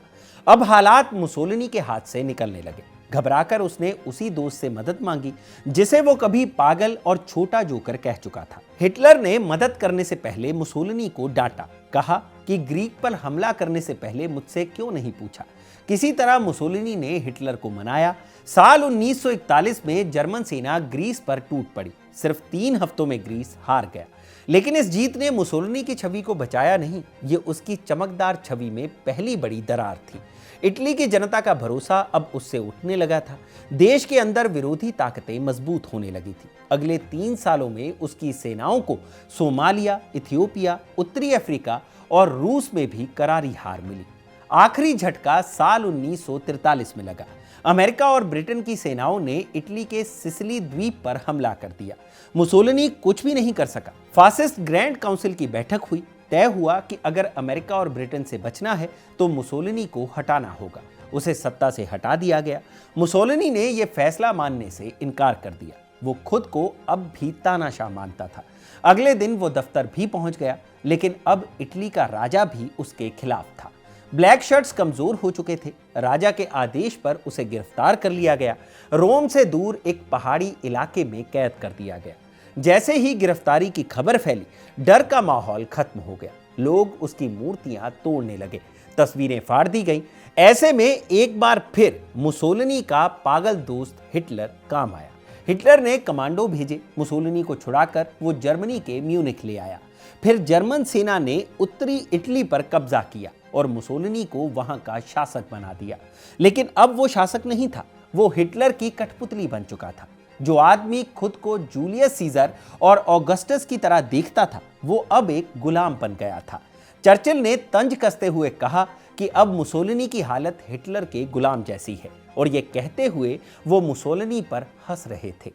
Speaker 1: अब हालात मुसोलिनी के हाथ से निकलने लगे। घबराकर उसने उसी दोस्त से मदद मांगी जिसे वो कभी पागल और छोटा जोकर कह चुका था। हिटलर ने मदद करने से पहले मुसोलिनी को डांटा। कहा कि ग्रीक पर हमला करने से पहले मुझसे क्यों नहीं पूछा। किसी तरह मुसोलिनी ने हिटलर को मनाया। साल 1941 में जर्मन सेना ग्रीस पर टूट पड़ी। सिर्फ 3 हफ्तों में ग्रीस हार गया। लेकिन इस जीत ने मुसोलिनी की छवि को बचाया नहीं। ये उसकी चमकदार छवि में पहली बड़ी दरार थी। इटली की जनता का भरोसा अब उससे उठने लगा था। देश के अंदर विरोधी ताकतें मजबूत होने लगी थी। अगले 3 सालों में उसकी सेनाओं को सोमालिया, इथियोपिया, उत्तरी अफ्रीका और रूस में भी करारी हार मिली। आखिरी झटका साल 1943 में लगा। अमेरिका और ब्रिटेन की सेनाओं ने इटली के सिसिली द्वीप पर हमला कर दिया। मुसोलिनी कुछ भी नहीं कर सका। फासिस्ट ग्रैंड काउंसिल की बैठक हुई। तय हुआ कि अगर अमेरिका और ब्रिटेन से बचना है तो मुसोलिनी को हटाना होगा। उसे सत्ता से हटा दिया गया। मुसोलिनी ने यह फैसला मानने से इनकार कर दिया। वो खुद को अब भी तानाशाह मानता था। अगले दिन वो दफ्तर भी पहुंच गया, लेकिन अब इटली का राजा भी उसके खिलाफ था। ब्लैक शर्ट्स कमजोर हो चुके थे। राजा के आदेश पर उसे गिरफ्तार कर लिया गया। रोम से दूर एक पहाड़ी इलाके में कैद कर दिया गया। जैसे ही गिरफ्तारी की खबर फैली, डर का माहौल खत्म हो गया। लोग उसकी मूर्तियां तोड़ने लगे, तस्वीरें फाड़ दी गईं। ऐसे में एक बार फिर मुसोलिनी का पागल दोस्त हिटलर काम आया। हिटलर ने कमांडो भेजे। मुसोलिनी को छुड़ाकर वो जर्मनी के म्यूनिख ले आया। फिर जर्मन सेना ने उत्तरी इटली पर कब्जा किया और मुसोलिनी को वहां का शासक बना दिया। लेकिन अब वो शासक नहीं था, वो हिटलर की कठपुतली बन चुका था। जो आदमी खुद को जूलियस सीजर और ऑगस्टस की तरह देखता था, वो अब एक गुलाम बन गया था। चर्चिल ने तंज कसते हुए कहा कि अब मुसोलिनी की हालत हिटलर के गुलाम जैसी है, और ये कहते हुए वो मुसोलिनी पर हंस रहे थे।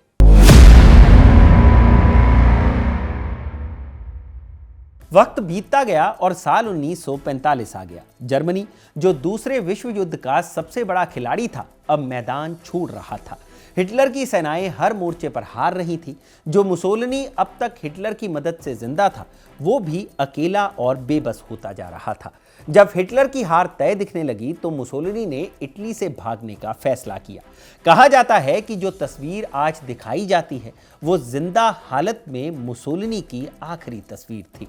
Speaker 1: वक्त बीतता गया और साल 1945 आ गया। जर्मनी, जो दूसरे विश्व युद्ध का सबसे बड़ा खिलाड़ी था, अब मैदान छोड़ रहा था। हिटलर की सेनाएं हर मोर्चे पर हार रही थी। जो मुसोलिनी अब तक हिटलर की मदद से जिंदा था, वो भी अकेला और बेबस होता जा रहा था। जब हिटलर की हार तय दिखने लगी तो मुसोलिनी ने इटली से भागने का फैसला किया। कहा जाता है कि जो तस्वीर आज दिखाई जाती है, वो जिंदा हालत में मुसोलिनी की आखिरी तस्वीर थी।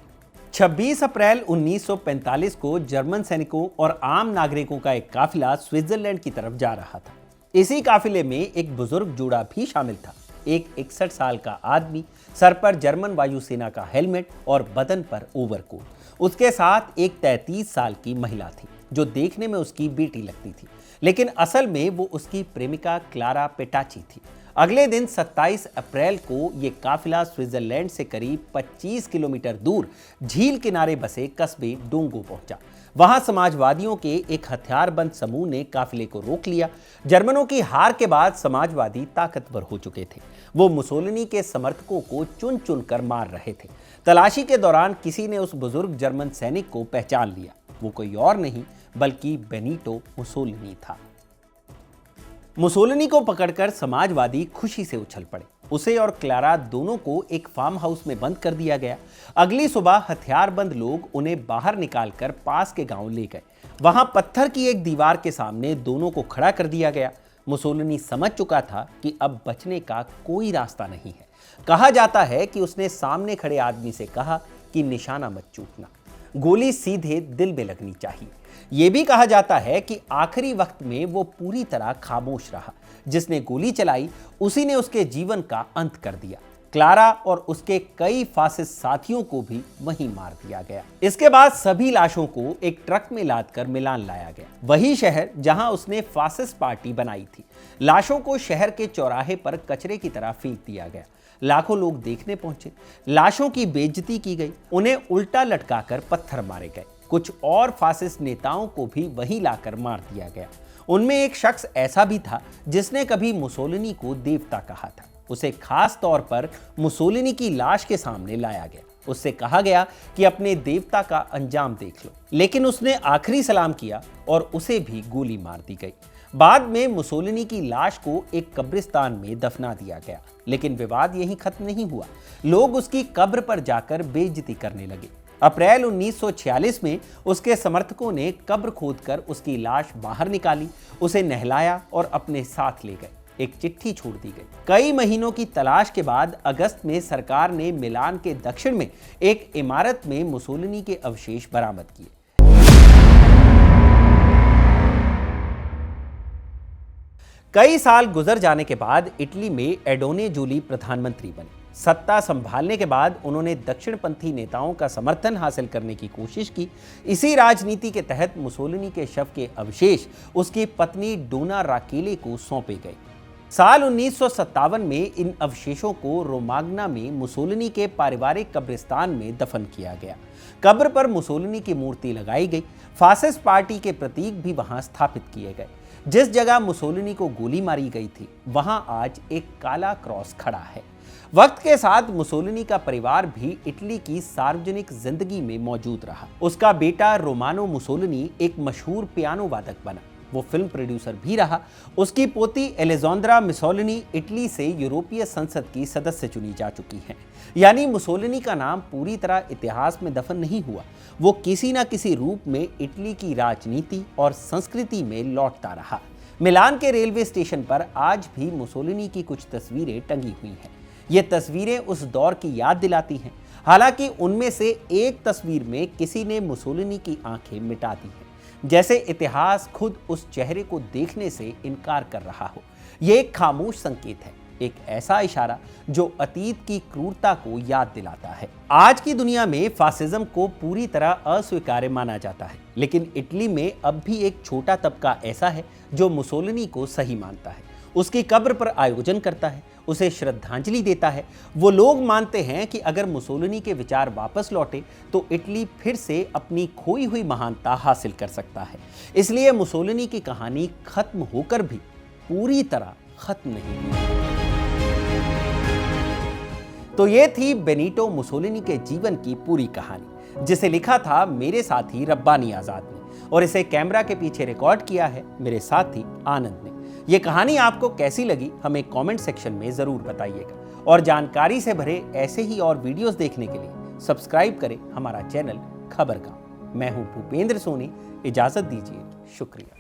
Speaker 1: 26 अप्रैल 1945 को जर्मन सैनिकों और आम नागरिकों का एक काफिला स्विट्जरलैंड की तरफ जा रहा था। इसी काफिले में एक बुजुर्ग जोड़ा भी शामिल था। एक 61 साल का आदमी, सर पर जर्मन वायुसेना का हेलमेट और बदन पर ओवरकोट। उसके साथ एक 33 साल की महिला थी, जो देखने में उसकी बेटी लगती थी, लेकिन असल में वो उसकी प्रेमिका क्लारा पेटाची थी। अगले दिन 27 अप्रैल को ये काफिला स्विट्जरलैंड से करीब 25 किलोमीटर दूर झील किनारे बसे कस्बे डोंगो पहुंचा। वहां समाजवादियों के एक हथियारबंद समूह ने काफिले को रोक लिया। जर्मनों की हार के बाद समाजवादी ताकतवर हो चुके थे। वो मुसोलिनी के समर्थकों को चुन चुन कर मार रहे थे। तलाशी के दौरान किसी ने उस बुजुर्ग जर्मन सैनिक को पहचान लिया। वो कोई और नहीं बल्कि बेनिटो मुसोलिनी था। मुसोलिनी को पकड़कर समाजवादी खुशी से उछल पड़े। उसे और क्लारा दोनों को एक फार्म हाउस में बंद कर दिया गया। अगली सुबह हथियारबंद लोग उन्हें बाहर निकालकर पास के गांव ले गए। वहां पत्थर की एक दीवार के सामने दोनों को खड़ा कर दिया गया। मुसोलिनी समझ चुका था कि अब बचने का कोई रास्ता नहीं है। कहा जाता है कि उसने सामने खड़े आदमी से कहा कि निशाना मत चूकना, गोली सीधे दिल में लगनी चाहिए। यह भी कहा जाता है कि आखिरी वक्त में वो पूरी तरह खामोश रहा। जिसने गोली चलाई उसी ने उसके जीवन का अंत कर दिया। क्लारा और उसके कई फासिस्ट साथियों को भी वहीं मार दिया गया। इसके बाद सभी लाशों को एक ट्रक में लादकर मिलान लाया गया, वही शहर जहां उसने फासिस्ट पार्टी बनाई थी। लाशों को शहर के चौराहे पर कचरे की तरह फेंक दिया गया। लाखों लोग देखने पहुंचे। लाशों की बेइज्जती की गई, उन्हें उल्टा लटकाकर पत्थर मारे गए। कुछ और फासिस्ट नेताओं को भी वहीं लाकर मार दिया गया। उनमें एक शख्स ऐसा भी था जिसने कभी मुसोलिनी को देवता कहा था। उसे खास तौर पर मुसोलिनी की लाश के सामने लाया गया। उससे कहा गया कि अपने देवता का अंजाम देख लो, लेकिन उसने आखिरी सलाम किया और उसे भी गोली मार दी गई। बाद में मुसोलिनी की लाश को एक कब्रिस्तान में दफना दिया गया, लेकिन विवाद यहीं खत्म नहीं हुआ। लोग उसकी कब्र पर जाकर बेइज्जती करने लगे। अप्रैल 1946 में उसके समर्थकों ने कब्र खोदकर उसकी लाश बाहर निकाली, उसे नहलाया और अपने साथ ले गए। एक चिट्ठी छोड़ दी गई। कई महीनों की तलाश के बाद अगस्त में सरकार ने मिलान के दक्षिण में एक इमारत में मुसोलिनी के अवशेष बरामद किए। कई साल गुजर जाने के बाद इटली में एडोने जूली प्रधानमंत्री बने। सत्ता संभालने के बाद उन्होंने दक्षिणपंथी नेताओं का समर्थन हासिल करने की कोशिश की। इसी राजनीति के तहत मुसोलिनी के शव के अवशेष उसकी पत्नी डोना राकेले को सौंपे गए। साल 1957 में इन अवशेषों को रोमाग्ना में मुसोलिनी के पारिवारिक कब्रिस्तान में दफन किया गया। कब्र पर मुसोलिनी की मूर्ति लगाई गई। फासिस्ट पार्टी के प्रतीक भी वहां स्थापित किए गए। जिस जगह मुसोलिनी को गोली मारी गई थी, वहां आज एक काला क्रॉस खड़ा है। वक्त के साथ मुसोलिनी का परिवार भी इटली की सार्वजनिक जिंदगी में मौजूद रहा। उसका बेटा रोमानो मुसोलिनी एक मशहूर पियानो वादक बना। वो फिल्म प्रोड्यूसर भी रहा। उसकी पोती एलेजांद्रा मुसोलिनी इटली से यूरोपीय संसद की सदस्य चुनी जा चुकी हैं। यानी मुसोलिनी का नाम पूरी तरह इतिहास में दफन नहीं हुआ, वो किसी न किसी रूप में इटली की राजनीति और संस्कृति में लौटता रहा। मिलान के रेलवे स्टेशन पर आज भी मुसोलिनी की कुछ तस्वीरें टंगी हुई हैं। ये तस्वीरें उस दौर की याद दिलाती हैं। हालांकि उनमें से एक तस्वीर में किसी ने मुसोलिनी की आंखें मिटा दी हैं, जैसे इतिहास खुद उस चेहरे को देखने से इनकार कर रहा हो। यह एक खामोश संकेत है, एक ऐसा इशारा जो अतीत की क्रूरता को याद दिलाता है। आज की दुनिया में फासिज्म को पूरी तरह अस्वीकार्य माना जाता है, लेकिन इटली में अब भी एक छोटा तबका ऐसा है जो मुसोलिनी को सही मानता है, उसकी कब्र पर आयोजन करता है, उसे श्रद्धांजलि देता है। वो लोग मानते हैं कि अगर मुसोलिनी के विचार वापस लौटे तो इटली फिर से अपनी खोई हुई महानता हासिल कर सकता है। इसलिए मुसोलिनी की कहानी खत्म होकर भी पूरी तरह खत्म नहीं हुई। तो ये थी बेनिटो मुसोलिनी के जीवन की पूरी कहानी, जिसे लिखा था मेरे साथी रब्बानी आजाद ने, और इसे कैमरा के पीछे रिकॉर्ड किया है मेरे साथी आनंद ने। ये कहानी आपको कैसी लगी हमें कमेंट सेक्शन में जरूर बताइएगा, और जानकारी से भरे ऐसे ही और वीडियोस देखने के लिए सब्सक्राइब करें हमारा चैनल खबरगाम। मैं हूं भूपेंद्र सोनी, इजाजत दीजिए, शुक्रिया।